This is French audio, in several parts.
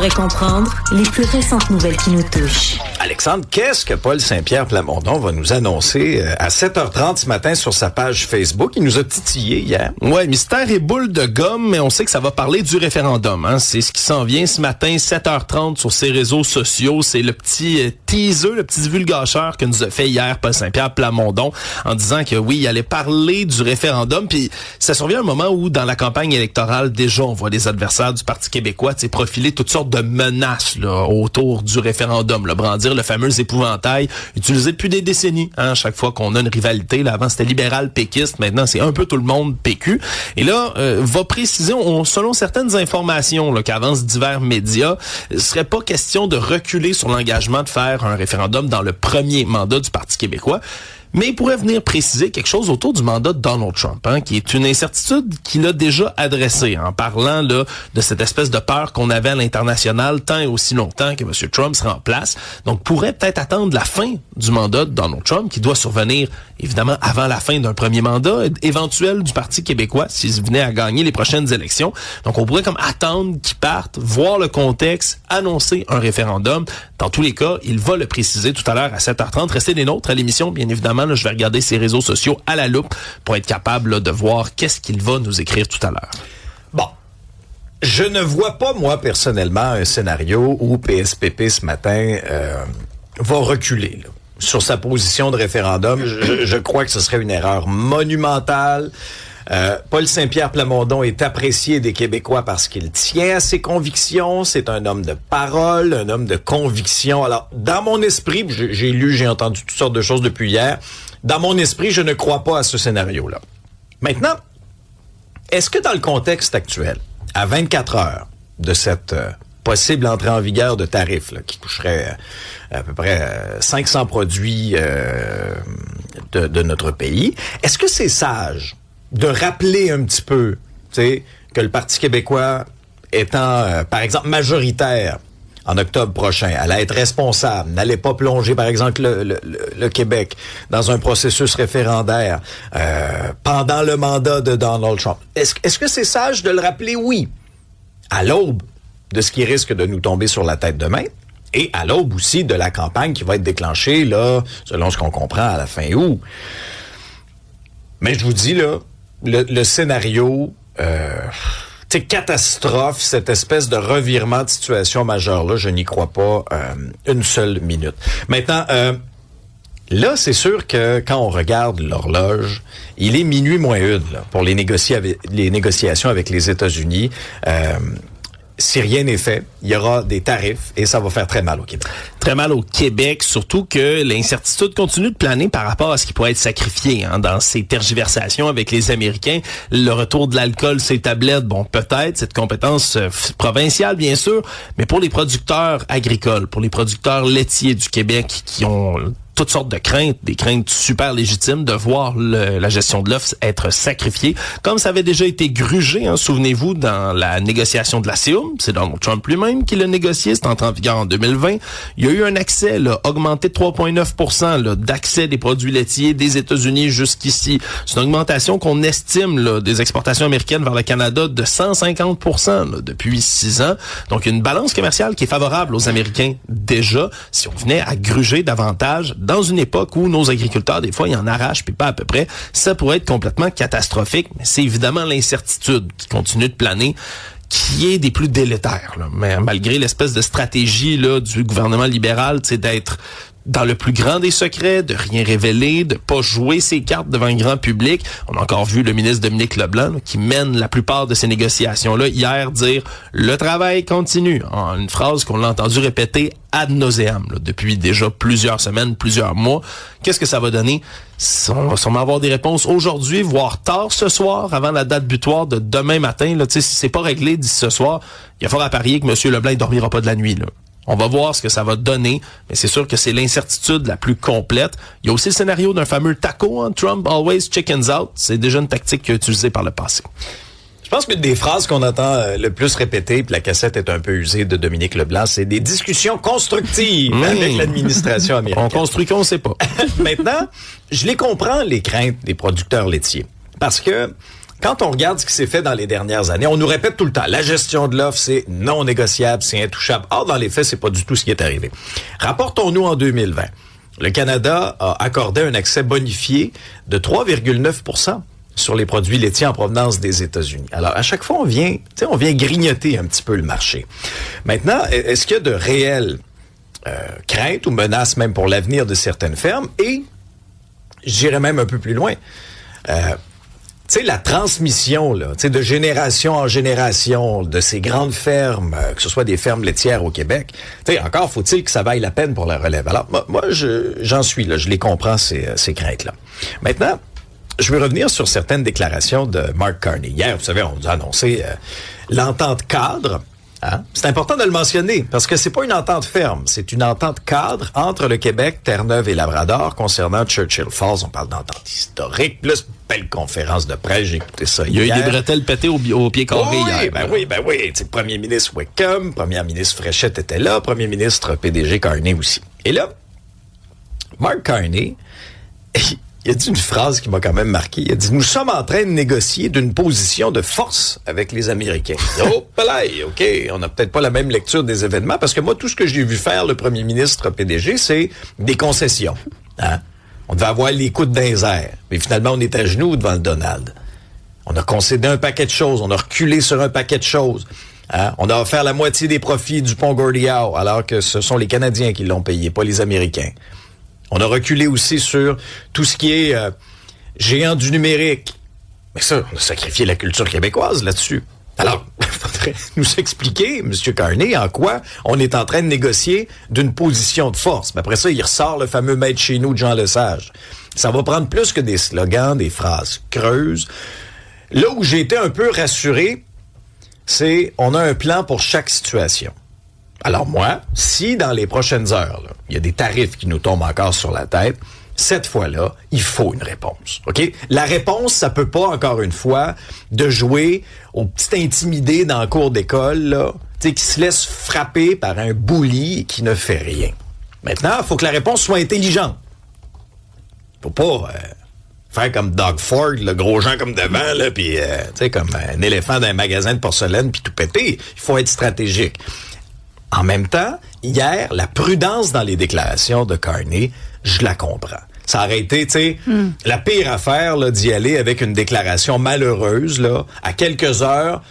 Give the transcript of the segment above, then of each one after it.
Savoir et comprendre les plus récentes nouvelles qui nous touchent. Alexandre, qu'est-ce que Paul Saint-Pierre Plamondon va nous annoncer à 7h30 ce matin sur sa page Facebook? Il nous a titillé hier. Ouais, mystère et boule de gomme, mais on sait que ça va parler du référendum. Hein. C'est ce qui s'en vient ce matin, 7h30 sur ses réseaux sociaux. C'est le petit teaser, le petit divulgateur que nous a fait hier Paul Saint-Pierre Plamondon en disant que oui, il allait parler du référendum. Puis ça survient à un moment où dans la campagne électorale, déjà, on voit des adversaires du Parti québécois profiler toutes sortes de menaces là, autour du référendum. Là, brandir le fameux épouvantail utilisé depuis des décennies. Hein, chaque fois qu'on a une rivalité, là, avant c'était libéral-péquiste, maintenant c'est un peu tout le monde PQ. Et là, va préciser, selon certaines informations là, qu'avancent divers médias, il serait pas question de reculer sur l'engagement de faire un référendum dans le premier mandat du Parti québécois. Mais il pourrait venir préciser quelque chose autour du mandat de Donald Trump, hein, qui est une incertitude qu'il a déjà adressée en parlant là de cette espèce de peur qu'on avait à l'international tant et aussi longtemps que M. Trump sera en place. Donc, pourrait peut-être attendre la fin du mandat de Donald Trump, qui doit survenir évidemment avant la fin d'un premier mandat éventuel du Parti québécois, s'il venait à gagner les prochaines élections. Donc, on pourrait comme attendre qu'il parte, voir le contexte, annoncer un référendum. Dans tous les cas, il va le préciser tout à l'heure à 7h30. Restez des nôtres à l'émission, bien évidemment. Là, je vais regarder ses réseaux sociaux à la loupe pour être capable là, de voir qu'est-ce qu'il va nous écrire tout à l'heure. Bon. Je ne vois pas, moi, personnellement, un scénario où PSPP, ce matin, va reculer là, sur sa position de référendum. Je crois que ce serait une erreur monumentale. Paul Saint-Pierre Plamondon est apprécié des Québécois parce qu'il tient à ses convictions. C'est un homme de parole, un homme de conviction. Alors, dans mon esprit, j'ai entendu toutes sortes de choses depuis hier. Dans mon esprit, je ne crois pas à ce scénario-là. Maintenant, est-ce que dans le contexte actuel, à 24 heures de cette possible entrée en vigueur de tarifs là, qui toucherait à peu près 500 produits de notre pays, est-ce que c'est sage de rappeler un petit peu, tu sais, que le Parti québécois étant, par exemple, majoritaire en octobre prochain, allait être responsable, n'allait pas plonger, par exemple, le Québec dans un processus référendaire pendant le mandat de Donald Trump. Est-ce que c'est sage de le rappeler? Oui. À l'aube de ce qui risque de nous tomber sur la tête demain, et à l'aube aussi de la campagne qui va être déclenchée, là, selon ce qu'on comprend, à la fin août. Mais je vous dis, là, le scénario, catastrophe, cette espèce de revirement de situation majeure-là, je n'y crois pas une seule minute. Maintenant, là, c'est sûr que quand on regarde l'horloge, il est minuit moins une là, pour les négociations avec les États-Unis. Si rien n'est fait, il y aura des tarifs et ça va faire très mal au Québec. Très mal au Québec, surtout que l'incertitude continue de planer par rapport à ce qui pourrait être sacrifié dans ces tergiversations avec les Américains. Le retour de l'alcool, ces tablettes, bon, peut-être, cette compétence provinciale, bien sûr, mais pour les producteurs agricoles, pour les producteurs laitiers du Québec qui ont toutes sortes de craintes, des craintes super légitimes de voir la gestion de l'offre être sacrifiée, comme ça avait déjà été grugé, hein, souvenez-vous, dans la négociation de la CIUM, c'est Donald Trump lui-même qui l'a négocié, c'est entré en vigueur en 2020. Il y a eu un accès là, augmenté de 3,9% là, d'accès des produits laitiers des États-Unis jusqu'ici. C'est une augmentation qu'on estime là, des exportations américaines vers le Canada de 150% là, depuis 6 ans. Donc, une balance commerciale qui est favorable aux Américains déjà, si on venait à gruger davantage dans une époque où nos agriculteurs, des fois, ils en arrachent, puis pas à peu près, ça pourrait être complètement catastrophique. Mais c'est évidemment l'incertitude qui continue de planer, qui est des plus délétères. Là. Mais malgré l'espèce de stratégie là du gouvernement libéral, c'est d'être dans le plus grand des secrets, de rien révéler, de pas jouer ses cartes devant un grand public. On a encore vu le ministre Dominique Leblanc là, qui mène la plupart de ces négociations-là hier dire « le travail continue », en une phrase qu'on a entendu répéter ad nauseam là, depuis déjà plusieurs semaines, plusieurs mois. Qu'est-ce que ça va donner? On va sûrement avoir des réponses aujourd'hui, voire tard ce soir, avant la date butoir de demain matin. Là, si c'est pas réglé d'ici ce soir, il y a fort à parier que M. Leblanc ne dormira pas de la nuit. Là. On va voir ce que ça va donner, mais c'est sûr que c'est l'incertitude la plus complète. Il y a aussi le scénario d'un fameux taco, hein, Trump always chickens out. C'est déjà une tactique qui est utilisée par le passé. Je pense que des phrases qu'on entend le plus répétées, puis la cassette est un peu usée de Dominique Leblanc, c'est des discussions constructives avec l'administration américaine. On construit qu'on ne sait pas. Maintenant, je les comprends, les craintes des producteurs laitiers. Parce que quand on regarde ce qui s'est fait dans les dernières années, on nous répète tout le temps, la gestion de l'offre, c'est non négociable, c'est intouchable. Or, dans les faits, c'est pas du tout ce qui est arrivé. Rapportons-nous en 2020. Le Canada a accordé un accès bonifié de 3,9% sur les produits laitiers en provenance des États-Unis. Alors, à chaque fois, on vient grignoter un petit peu le marché. Maintenant, est-ce qu'il y a de réelles craintes ou menaces même pour l'avenir de certaines fermes? Et j'irais même un peu plus loin. La transmission là, de génération en génération de ces grandes fermes, que ce soit des fermes laitières au Québec, encore faut-il que ça vaille la peine pour la relève. Alors, moi j'en suis là, je les comprends, ces craintes-là. Maintenant, je veux revenir sur certaines déclarations de Mark Carney. Hier, vous savez, on nous a annoncé l'entente cadre. Hein? C'est important de le mentionner parce que c'est pas une entente ferme, c'est une entente cadre entre le Québec, Terre-Neuve et Labrador concernant Churchill Falls. On parle d'entente historique, plus belle conférence de presse, j'ai écouté ça hier. Il y a eu des bretelles pétées au pied carré hier. Ben oui. Le premier ministre Wickham, première ministre Fréchette était là, premier ministre PDG Carney aussi. Et là, Mark Carney, il a dit une phrase qui m'a quand même marqué. Il a dit, nous sommes en train de négocier d'une position de force avec les Américains. Oh, palais, OK, on n'a peut-être pas la même lecture des événements, parce que moi, tout ce que j'ai vu faire le premier ministre PDG, c'est des concessions. Hein? On devait avoir les coudes dans les airs, mais finalement, on est à genoux devant le Donald. On a concédé un paquet de choses, on a reculé sur un paquet de choses. Hein? On a offert la moitié des profits du pont Gordie Howe, alors que ce sont les Canadiens qui l'ont payé, pas les Américains. On a reculé aussi sur tout ce qui est géant du numérique. Mais ça, on a sacrifié la culture québécoise là-dessus. Alors, il faudrait nous expliquer, M. Carney, en quoi on est en train de négocier d'une position de force. Mais après ça, il ressort le fameux maître chez nous de Jean Lesage. Ça va prendre plus que des slogans, des phrases creuses. Là où j'ai été un peu rassuré, c'est on a un plan pour chaque situation. Alors moi, si dans les prochaines heures, là, il y a des tarifs qui nous tombent encore sur la tête, cette fois-là, il faut une réponse. OK? La réponse, ça peut pas, encore une fois, de jouer au petit intimidé dans la cour d'école, là, qui se laisse frapper par un bully et qui ne fait rien. Maintenant, il faut que la réponse soit intelligente. Faut pas faire comme Doug Ford, le gros Jean comme devant, là, puis comme un éléphant dans un magasin de porcelaine, puis tout péter. Il faut être stratégique. En même temps, hier, la prudence dans les déclarations de Carney, je la comprends. Ça aurait été, la pire affaire là, d'y aller avec une déclaration malheureuse là, à quelques heures.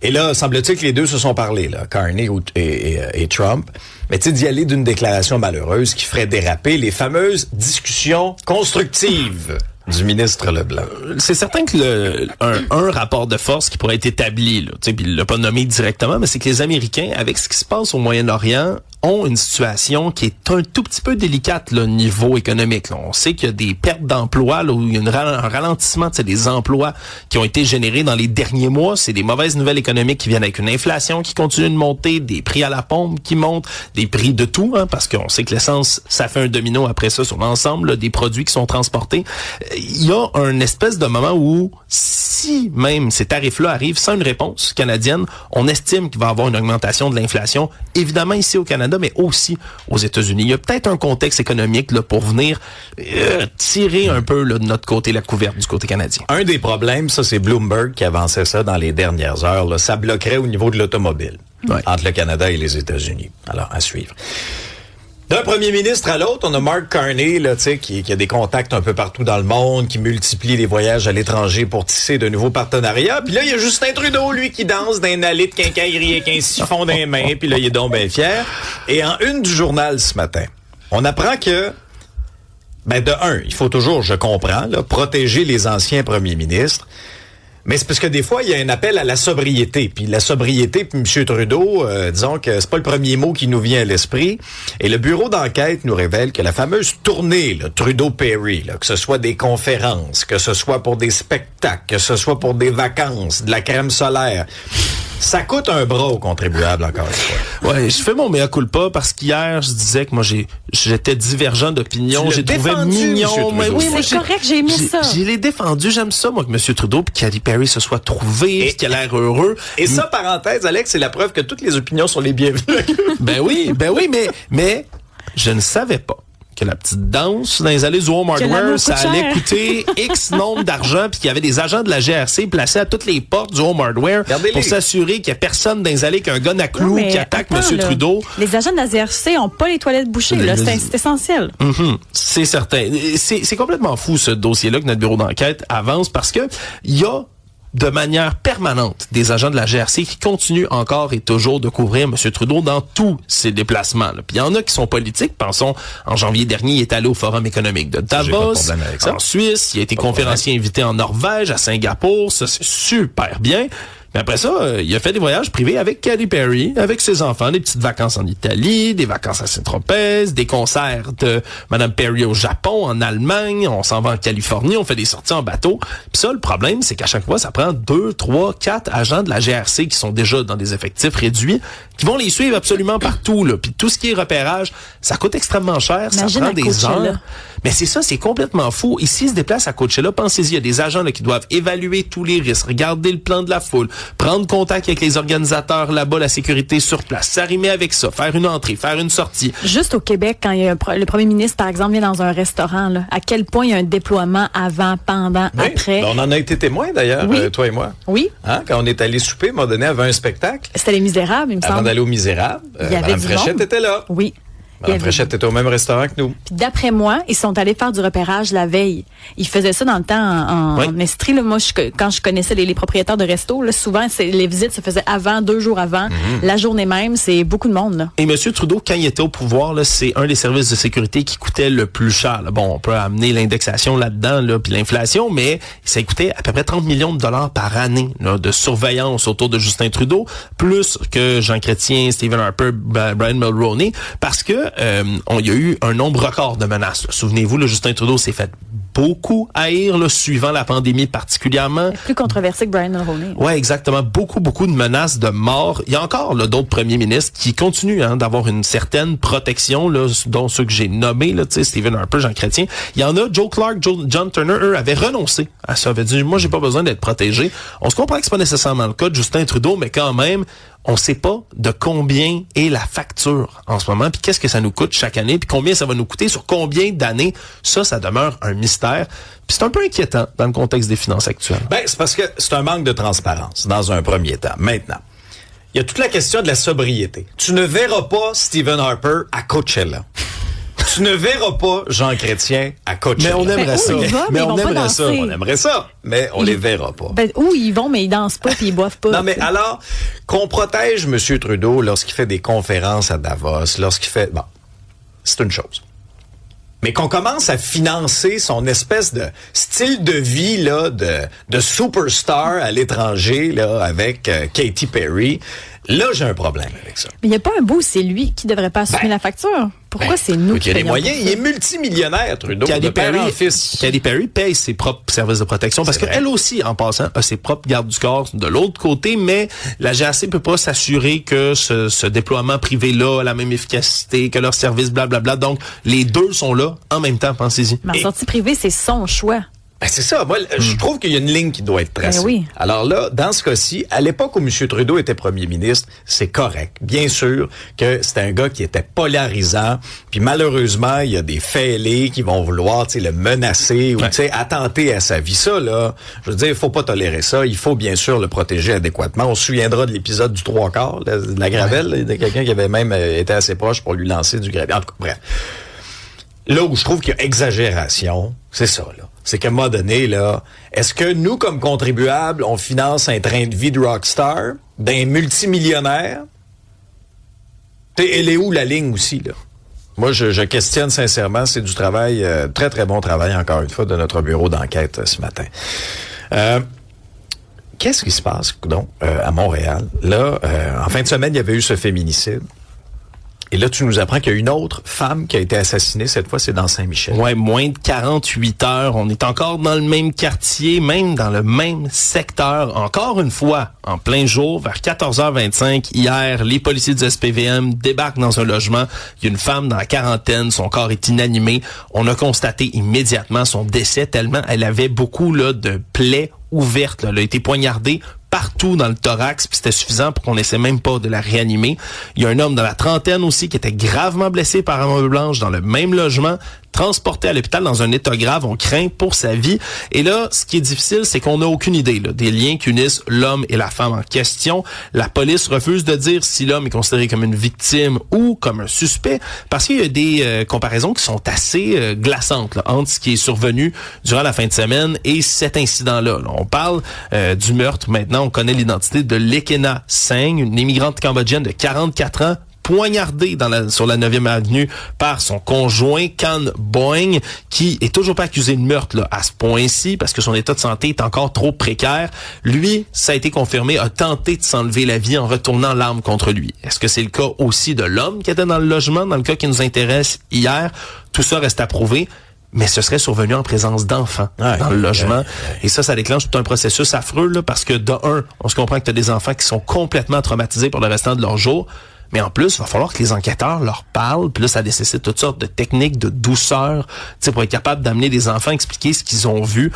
Et là, semble-t-il que les deux se sont parlé, là, Carney et Trump. Mais d'y aller d'une déclaration malheureuse qui ferait déraper les fameuses discussions constructives du ministre Leblanc. C'est certain que un rapport de force qui pourrait être établi, là, puis il l'a pas nommé directement, mais c'est que les Américains, avec ce qui se passe au Moyen-Orient, ont une situation qui est un tout petit peu délicate là, niveau économique. Là. On sait qu'il y a des pertes d'emplois, là, où il y a un ralentissement des emplois qui ont été générés dans les derniers mois. C'est des mauvaises nouvelles économiques qui viennent avec une inflation qui continue de monter, des prix à la pompe qui montent, des prix de tout, hein, parce qu'on sait que l'essence, ça fait un domino après ça sur l'ensemble là, des produits qui sont transportés. Il y a un espèce de moment où, si même ces tarifs-là arrivent sans une réponse canadienne, on estime qu'il va y avoir une augmentation de l'inflation, évidemment ici au Canada, mais aussi aux États-Unis. Il y a peut-être un contexte économique là, pour venir tirer un peu là, de notre côté la couverte du côté canadien. Un des problèmes, ça c'est Bloomberg qui avançait ça dans les dernières heures, là, ça bloquerait au niveau de l'automobile entre le Canada et les États-Unis. Alors, à suivre. D'un premier ministre à l'autre, on a Mark Carney là, qui a des contacts un peu partout dans le monde, qui multiplie les voyages à l'étranger pour tisser de nouveaux partenariats. Puis là, il y a Justin Trudeau, lui, qui danse dans une allée de quincaillerie avec un siphon dans les mains. Puis là, il est donc bien fier. Et en une du journal ce matin, on apprend que, de un, il faut toujours, je comprends, là, protéger les anciens premiers ministres. Mais c'est parce que des fois, il y a un appel à la sobriété. Puis la sobriété, puis M. Trudeau, disons que c'est pas le premier mot qui nous vient à l'esprit. Et le bureau d'enquête nous révèle que la fameuse tournée, là, Trudeau-Perry, là, que ce soit des conférences, que ce soit pour des spectacles, que ce soit pour des vacances, de la crème solaire, ça coûte un bras aux contribuables, encore une fois. Ouais, je fais mon mea culpa parce qu'hier, je disais que moi, j'étais divergent d'opinion. J'ai trouvé mignon. Mais oui, c'est correct, j'ai aimé ça. Je l'ai défendu. J'aime ça, moi, que M. Trudeau et Katy Perry se soient trouvés, qu'il a l'air heureux. Et ça, parenthèse, Alex, c'est la preuve que toutes les opinions sont les bienvenues. Ben oui, mais je ne savais pas que la petite danse dans les allées du Home Hardware, ça allait coûter X nombre d'argent, puis qu'il y avait des agents de la GRC placés à toutes les portes du Home Hardware pour s'assurer qu'il n'y a personne dans les allées qu'un gars à clou qui attaque M. Trudeau. Les agents de la GRC n'ont pas les toilettes bouchées, là. C'est essentiel. C'est certain. C'est complètement fou, ce dossier-là, que notre bureau d'enquête avance, parce que il y a de manière permanente des agents de la GRC qui continuent encore et toujours de couvrir M. Trudeau dans tous ses déplacements. Puis il y en a qui sont politiques. Pensons, en janvier dernier, il est allé au Forum économique de Davos, en Suisse. Il a été conférencier invité en Norvège, à Singapour. Ça, c'est super bien. Mais après ça, il a fait des voyages privés avec Katy Perry, avec ses enfants, des petites vacances en Italie, des vacances à Saint-Tropez, des concerts de Mme Perry au Japon, en Allemagne, on s'en va en Californie, on fait des sorties en bateau. Puis ça, le problème, c'est qu'à chaque fois, ça prend 2, 3, 4 agents de la GRC qui sont déjà dans des effectifs réduits, qui vont les suivre absolument partout, là. Puis tout ce qui est repérage, ça coûte extrêmement cher, imagine ça prend des heures. Là. Mais c'est ça, c'est complètement fou. Ici, ils se déplacent à Coachella. Pensez-y, il y a des agents là, qui doivent évaluer tous les risques, regarder le plan de la foule, prendre contact avec les organisateurs là-bas, la sécurité sur place, s'arrimer avec ça, faire une entrée, faire une sortie. Juste au Québec, quand il y a le premier ministre, par exemple, vient dans un restaurant, là, à quel point il y a un déploiement avant, pendant, après. On en a été témoins d'ailleurs, toi et moi. Oui. Hein? Quand on est allé souper, à un moment donné, avait un spectacle. C'était Les Misérables, il me semble. Avant d'aller aux Misérables, Mme Fréchette était là. Oui. Mme Fréchette était au même restaurant que nous. Puis d'après moi, ils sont allés faire du repérage la veille. Ils faisaient ça dans le temps en Estrie. Là. Moi, quand je connaissais les propriétaires de restos, là, souvent, les visites se faisaient 2 jours avant. La journée même, c'est beaucoup de monde. Là. Et M. Trudeau, quand il était au pouvoir, là, c'est un des services de sécurité qui coûtait le plus cher. Là. Bon, on peut amener l'indexation là-dedans, là, puis l'inflation, mais ça coûtait à peu près 30 millions de dollars par année là, de surveillance autour de Justin Trudeau, plus que Jean Chrétien, Stephen Harper, Brian Mulroney, parce que il y a eu un nombre record de menaces. Là. Souvenez-vous, là, Justin Trudeau s'est fait beaucoup haïr, là, suivant la pandémie particulièrement. Plus controversé que Brian Mulroney. Ouais, exactement. Beaucoup de menaces de mort. Il y a encore là, d'autres premiers ministres qui continuent d'avoir une certaine protection, là, dont ceux que j'ai nommés, là, Stephen Harper, Jean Chrétien. Il y en a, Joe Clark, John Turner, eux, avaient renoncé à ça. Avaient dit, moi, j'ai pas besoin d'être protégé. On se comprend que c'est pas nécessairement le cas de Justin Trudeau, mais quand même, on sait pas de combien est la facture en ce moment, puis qu'est-ce que ça nous coûte chaque année, puis combien ça va nous coûter sur combien d'années. Ça demeure un mystère. Puis c'est un peu inquiétant dans le contexte des finances actuelles. Ben, c'est parce que c'est un manque de transparence dans un premier temps. Maintenant, il y a toute la question de la sobriété. Tu ne verras pas Stephen Harper à Coachella. Tu ne verras pas Jean Chrétien à Coachella. Mais on aimerait ça. Mais on aimerait ça. On aimerait ça, mais on les verra pas. Ben, où ils vont, mais ils dansent pas puis ils boivent pas. Non, mais alors, qu'on protège M. Trudeau lorsqu'il fait des conférences à Davos, lorsqu'il fait... Bon, c'est une chose. Mais qu'on commence à financer son espèce de style de vie là de superstar à l'étranger là avec Katy Perry, là j'ai un problème avec ça. Mais il n'y a pas un bout, c'est lui qui devrait pas assumer la facture. Pourquoi c'est nous qui payons? Il y a des moyens, il est multimillionnaire Trudeau, de père en fils. Katy Perry paye ses propres services de protection parce qu'elle aussi, en passant, a ses propres gardes du corps de l'autre côté, mais la GRC peut pas s'assurer que ce déploiement privé-là a la même efficacité que leur service, blablabla. Donc, les deux sont là en même temps, pensez-y. Mais en sortie privée, c'est son choix. Ben c'est ça. Moi, je trouve qu'il y a une ligne qui doit être tracée. Ben oui. Alors là, dans ce cas-ci, à l'époque où M. Trudeau était premier ministre, c'est correct. Bien sûr que c'était un gars qui était polarisant. Puis malheureusement, il y a des fêlés qui vont vouloir, le menacer ou, attenter à sa vie. Ça, là, je veux dire, il faut pas tolérer ça. Il faut bien sûr le protéger adéquatement. On se souviendra de l'épisode du 3/4, de la gravelle, là, de quelqu'un qui avait même été assez proche pour lui lancer du gravier. En tout cas, bref. Là où je trouve qu'il y a exagération, c'est ça, là. C'est qu'à un moment donné, là, est-ce que nous, comme contribuables, on finance un train de vie de rockstar, d'un multimillionnaire? Elle est où la ligne aussi, là? Moi, je questionne sincèrement, c'est du travail, très, très bon travail, encore une fois, de notre bureau d'enquête ce matin. Qu'est-ce qui se passe, donc, à Montréal? Là, en fin de semaine, il y avait eu ce féminicide. Et là, tu nous apprends qu'il y a une autre femme qui a été assassinée. Cette fois, c'est dans Saint-Michel. Ouais, moins de 48 heures. On est encore dans le même quartier, même dans le même secteur. Encore une fois, en plein jour, vers 14h25, hier, les policiers du SPVM débarquent dans un logement. Il y a une femme dans la quarantaine. Son corps est inanimé. On a constaté immédiatement son décès tellement elle avait beaucoup là de plaies ouvertes. Là. Elle a été poignardée partout dans le thorax, puis c'était suffisant pour qu'on essaie même pas de la réanimer. Il y a un homme dans la trentaine aussi qui était gravement blessé par arme blanche dans le même logement, transporté à l'hôpital dans un état grave. On craint pour sa vie. Et là, ce qui est difficile, c'est qu'on n'a aucune idée des liens qui unissent l'homme et la femme en question. La police refuse de dire si l'homme est considéré comme une victime ou comme un suspect, parce qu'il y a des comparaisons qui sont assez glaçantes là, entre ce qui est survenu durant la fin de semaine et cet incident-là. Là, on parle du meurtre. Maintenant, on connaît l'identité de Lekena Singh, une immigrante cambodgienne de 44 ans, poignardée sur la 9e avenue par son conjoint Can Boing, qui est toujours pas accusé de meurtre là, à ce point-ci, parce que son état de santé est encore trop précaire. Lui, ça a été confirmé, a tenté de s'enlever la vie en retournant l'arme contre lui. Est-ce que c'est le cas aussi de l'homme qui était dans le logement, dans le cas qui nous intéresse hier? Tout ça reste à prouver. Mais ce serait survenu en présence d'enfants dans le logement. Et ça déclenche tout un processus affreux, là, parce que de un, on se comprend que tu as des enfants qui sont complètement traumatisés pour le restant de leur jour. Mais en plus, il va falloir que les enquêteurs leur parlent. Puis là, ça nécessite toutes sortes de techniques, de douceur, pour être capable d'amener les enfants à expliquer ce qu'ils ont vu.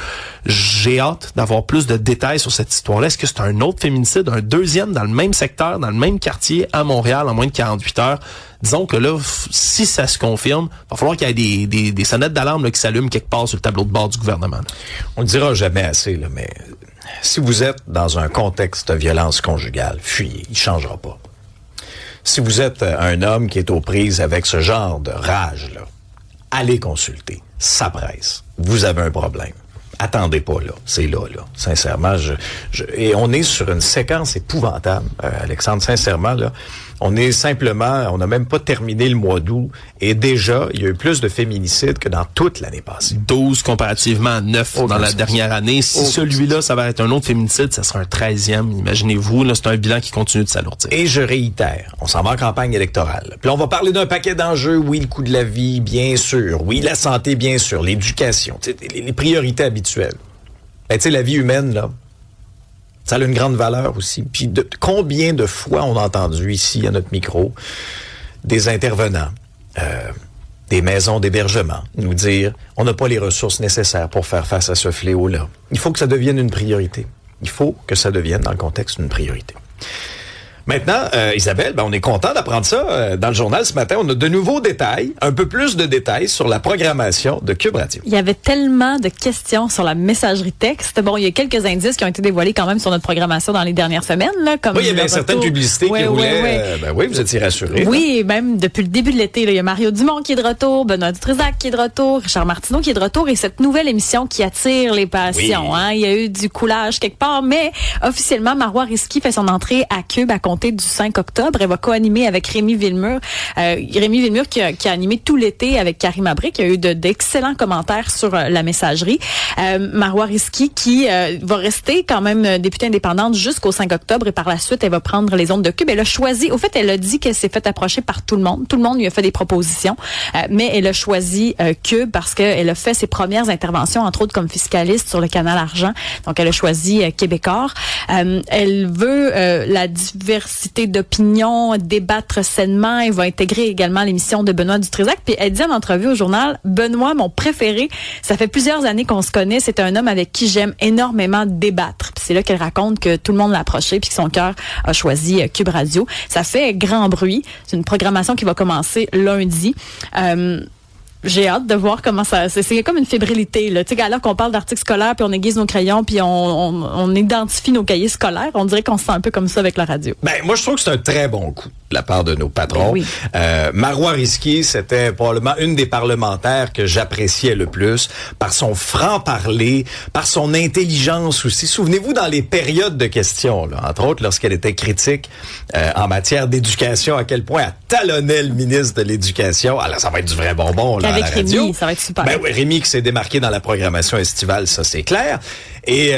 J'ai hâte d'avoir plus de détails sur cette histoire-là. Est-ce que c'est un autre féminicide, un deuxième dans le même secteur, dans le même quartier, à Montréal, en moins de 48 heures? Disons que là, si ça se confirme, il va falloir qu'il y ait des sonnettes d'alarme là, qui s'allument quelque part sur le tableau de bord du gouvernement. Là. On ne dira jamais assez, là, mais si vous êtes dans un contexte de violence conjugale, fuyez, il ne changera pas. Si vous êtes un homme qui est aux prises avec ce genre de rage-là, allez consulter. Ça presse. Vous avez un problème. Attendez pas, là. C'est là. Sincèrement, et on est sur une séquence épouvantable, Alexandre. Sincèrement, là, on n'a même pas terminé le mois d'août. Et déjà, il y a eu plus de féminicides que dans toute l'année passée. 12 comparativement à 9 dans la dernière année. Si celui-là, ça va être un autre féminicide, ça sera un 13e. Imaginez-vous, là, c'est un bilan qui continue de s'alourdir. Et je réitère, on s'en va en campagne électorale. Puis là, on va parler d'un paquet d'enjeux. Oui, le coût de la vie, bien sûr. Oui, la santé, bien sûr. L'éducation, les priorités habituelles. Ben, tu sais, la vie humaine, là, ça a une grande valeur aussi. Puis combien de fois on a entendu ici, à notre micro, des intervenants, des maisons d'hébergement, nous dire « on n'a pas les ressources nécessaires pour faire face à ce fléau-là ». Il faut que ça devienne une priorité. Il faut que ça devienne, dans le contexte, une priorité. Maintenant, Isabelle, on est content d'apprendre ça dans le journal ce matin. On a de nouveaux détails, un peu plus de détails sur la programmation de Cube Radio. Il y avait tellement de questions sur la messagerie texte. Bon, il y a quelques indices qui ont été dévoilés quand même sur notre programmation dans les dernières semaines. Là, comme oui, il y avait certaines publicités qui roulaient. Oui, vous étiez rassurés. Oui, là. Même depuis le début de l'été, là, il y a Mario Dumont qui est de retour, Benoît Dutrisac qui est de retour, Richard Martineau qui est de retour et cette nouvelle émission qui attire les passions. Oui. Hein? Il y a eu du coulage quelque part, mais officiellement, Marois Risky fait son entrée à Cube à compter du 5 octobre. Elle va co-animer avec Rémi Villemur. Rémi Villemur qui a animé tout l'été avec Karim Abri, qui a eu d'excellents commentaires sur la messagerie. Marois Risky qui va rester quand même députée indépendante jusqu'au 5 octobre et par la suite, elle va prendre les ondes de Cube. Elle a choisi, au fait, elle a dit qu'elle s'est fait approcher par tout le monde. Tout le monde lui a fait des propositions, mais elle a choisi Cube parce qu'elle a fait ses premières interventions, entre autres comme fiscaliste sur le canal Argent. Donc, elle a choisi Québécois. Elle veut la diversité d'opinions, débattre sainement. Elle va intégrer également l'émission de Benoît Dutrisac. Puis elle dit en entrevue au journal, Benoît, mon préféré, ça fait plusieurs années qu'on se connaît. C'est un homme avec qui j'aime énormément débattre. Puis c'est là qu'elle raconte que tout le monde l'a approché puis que son cœur a choisi Cube Radio. Ça fait grand bruit. C'est une programmation qui va commencer lundi. J'ai hâte de voir comment ça... C'est comme une fébrilité, là. Tu sais, alors qu'on parle d'articles scolaires, puis on aiguise nos crayons, puis on identifie nos cahiers scolaires, on dirait qu'on se sent un peu comme ça avec la radio. Ben, moi, je trouve que c'est un très bon coup de la part de nos patrons. Oui. Marois Risky, c'était probablement une des parlementaires que j'appréciais le plus par son franc-parler, par son intelligence aussi. Souvenez-vous, dans les périodes de questions, là, entre autres, lorsqu'elle était critique en matière d'éducation, à quel point elle talonnait le ministre de l'Éducation. Alors, ça va être du vrai bonbon, là. Avec Rémi, ça va être super. Ben oui, Rémi qui s'est démarqué dans la programmation estivale, ça c'est clair. Et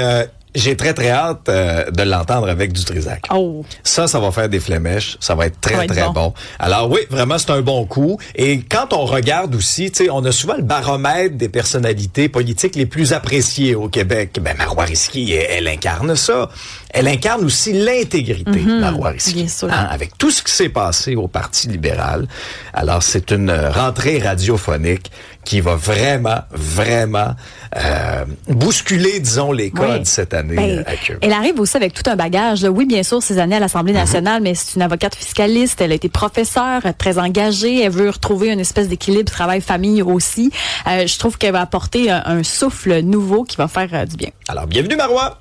j'ai très, très hâte de l'entendre avec Dutrisac. Oh. Ça va faire des flémèches. Ça va être très, très bon. Alors oui, vraiment, c'est un bon coup. Et quand on regarde aussi, tu sais, on a souvent le baromètre des personnalités politiques les plus appréciées au Québec. Ben, Marois Risky, elle incarne ça. Elle incarne aussi l'intégrité, Marois Risky. Bien sûr. Hein, avec tout ce qui s'est passé au Parti libéral. Alors, c'est une rentrée radiophonique qui va vraiment bousculer, disons, les codes cette année à Cube. Elle arrive aussi avec tout un bagage. Là. Oui, bien sûr, ces années à l'Assemblée nationale, mais c'est une avocate fiscaliste. Elle a été professeure, très engagée. Elle veut retrouver une espèce d'équilibre travail-famille aussi. Je trouve qu'elle va apporter un souffle nouveau qui va faire du bien. Alors, bienvenue, Marois!